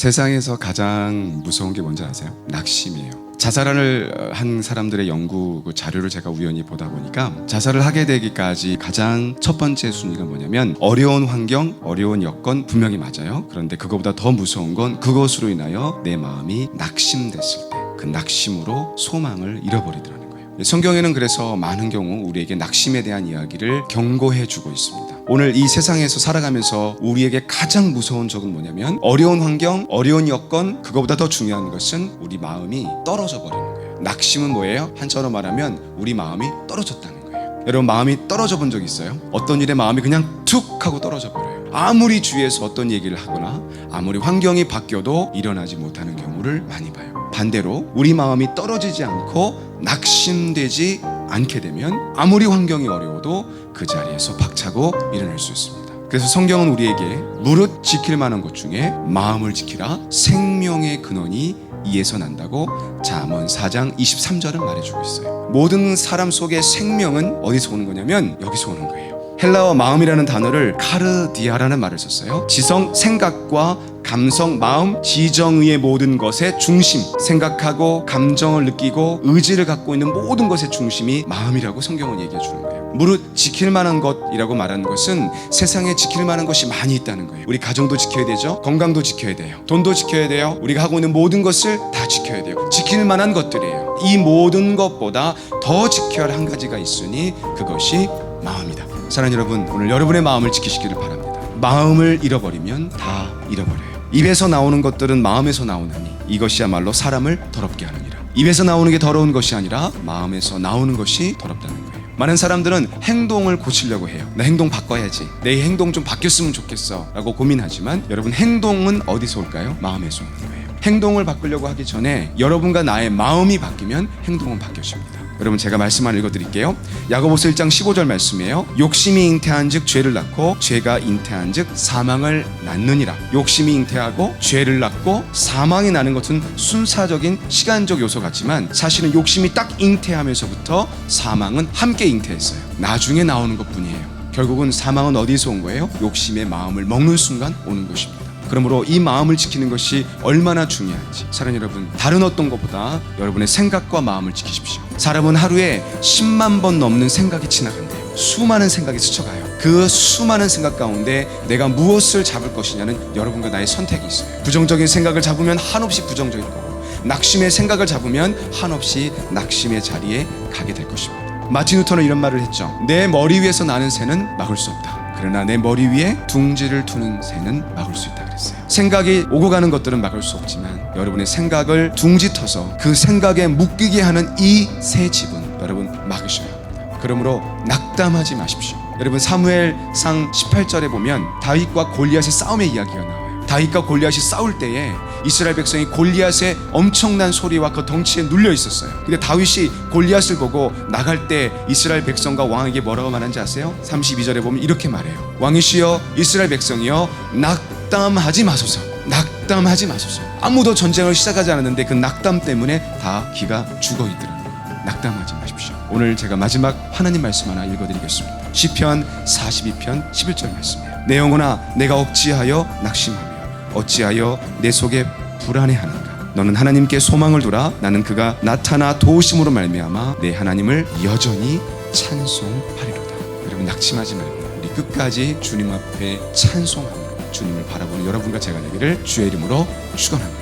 세상에서 가장 무서운 게 뭔지 아세요? 낙심이에요. 자살을 한 사람들의 연구 자료를 제가 우연히 보다 보니까 자살을 하게 되기까지 가장 첫 번째 순위가 뭐냐면 어려운 환경, 어려운 여건 분명히 맞아요. 그런데 그거보다 더 무서운 건 그것으로 인하여 내 마음이 낙심됐을 때 그 낙심으로 소망을 잃어버리더라는 거예요. 성경에는 그래서 많은 경우 우리에게 낙심에 대한 이야기를 경고해 주고 있습니다. 오늘 이 세상에서 살아가면서 우리에게 가장 무서운 적은 뭐냐면 어려운 환경, 어려운 여건, 그거보다 더 중요한 것은 우리 마음이 떨어져 버리는 거예요. 낙심은 뭐예요? 한자로 말하면 우리 마음이 떨어졌다는 거예요. 여러분 마음이 떨어져 본 적 있어요? 어떤 일에 마음이 그냥 툭 하고 떨어져 버려요. 아무리 주위에서 어떤 얘기를 하거나 아무리 환경이 바뀌어도 일어나지 못하는 경우를 많이 봐요. 반대로 우리 마음이 떨어지지 않고 낙심되지 않게 되면 아무리 환경이 어려워도 그 자리에서 박차고 일어날 수 있습니다. 그래서 성경은 우리에게 무릇 지킬 만한 것 중에 마음을 지키라 생명의 근원이 이에서 난다고 잠언 4장 23절은 말해주고 있어요. 모든 사람 속의 생명은 어디서 오는 거냐면 여기서 오는 거예요. 헬라어 마음이라는 단어를 카르디아라는 말을 썼어요. 지성, 생각과 감성, 마음, 지정의의 모든 것의 중심, 생각하고 감정을 느끼고 의지를 갖고 있는 모든 것의 중심이 마음이라고 성경은 얘기해 주는 거예요. 무릇 지킬 만한 것이라고 말하는 것은 세상에 지킬 만한 것이 많이 있다는 거예요. 우리 가정도 지켜야 되죠. 건강도 지켜야 돼요. 돈도 지켜야 돼요. 우리가 하고 있는 모든 것을 다 지켜야 돼요. 지킬 만한 것들이에요. 이 모든 것보다 더 지켜야 할 한 가지가 있으니 그것이 마음이다. 사랑하는 여러분, 오늘 여러분의 마음을 지키시기를 바랍니다. 마음을 잃어버리면 다 잃어버려요. 입에서 나오는 것들은 마음에서 나오나니 이것이야말로 사람을 더럽게 하느니라. 입에서 나오는 게 더러운 것이 아니라 마음에서 나오는 것이 더럽다는 거예요. 많은 사람들은 행동을 고치려고 해요. 나 행동 바꿔야지. 내 행동 좀 바뀌었으면 좋겠어 라고 고민하지만 여러분 행동은 어디서 올까요? 마음에서 오는 거예요. 행동을 바꾸려고 하기 전에 여러분과 나의 마음이 바뀌면 행동은 바뀌어집니다. 여러분 제가 말씀 하나 읽어드릴게요. 야고보서 1장 15절 말씀이에요. 욕심이 잉태한 즉 죄를 낳고 죄가 잉태한 즉 사망을 낳느니라. 욕심이 잉태하고 죄를 낳고 사망이 나는 것은 순차적인 시간적 요소 같지만 사실은 욕심이 딱 잉태하면서부터 사망은 함께 잉태했어요. 나중에 나오는 것뿐이에요. 결국은 사망은 어디서 온 거예요? 욕심의 마음을 먹는 순간 오는 것입니다. 그러므로 이 마음을 지키는 것이 얼마나 중요한지 사랑하는 여러분, 다른 어떤 것보다 여러분의 생각과 마음을 지키십시오. 사람은 하루에 10만 번 넘는 생각이 지나간대요. 수많은 생각이 스쳐가요. 그 수많은 생각 가운데 내가 무엇을 잡을 것이냐는 여러분과 나의 선택이 있어요. 부정적인 생각을 잡으면 한없이 부정적일 거고 낙심의 생각을 잡으면 한없이 낙심의 자리에 가게 될 것입니다. 마틴 루터는 이런 말을 했죠. 내 머리 위에서 나는 새는 막을 수 없다. 그러나 내 머리 위에 둥지를 두는 새는 막을 수 있다 그랬어요. 생각이 오고 가는 것들은 막을 수 없지만 여러분의 생각을 둥지 터서 그 생각에 묶이게 하는 이 새 집은 여러분 막으셔야 합니다. 그러므로 낙담하지 마십시오. 여러분 사무엘상 18절에 보면 다윗과 골리앗의 싸움의 이야기가 나와요. 다윗과 골리앗이 싸울 때에 이스라엘 백성이 골리앗의 엄청난 소리와 그 덩치에 눌려 있었어요. 근데 다윗이 골리앗을 보고 나갈 때 이스라엘 백성과 왕에게 뭐라고 말하는지 아세요? 32절에 보면 이렇게 말해요. 왕이시여 이스라엘 백성이여 낙담하지 마소서. 낙담하지 마소서. 아무도 전쟁을 시작하지 않았는데 그 낙담 때문에 다 기가 죽어 있더라고요. 낙담하지 마십시오. 오늘 제가 마지막 하나님 말씀 하나 읽어드리겠습니다. 시편 42편 11절 말씀이에요. 내 영혼아 내가 어찌하여 낙심하며 어찌하여 내 속에 불안해하는가. 너는 하나님께 소망을 두라. 나는 그가 나타나 도우심으로 말미암아 내 하나님을 여전히 찬송하리로다. 여러분 낙심하지 말고 우리 끝까지 주님 앞에 찬송하며 주님을 바라보는 여러분과 제가 되기를 주의 이름으로 축원합니다.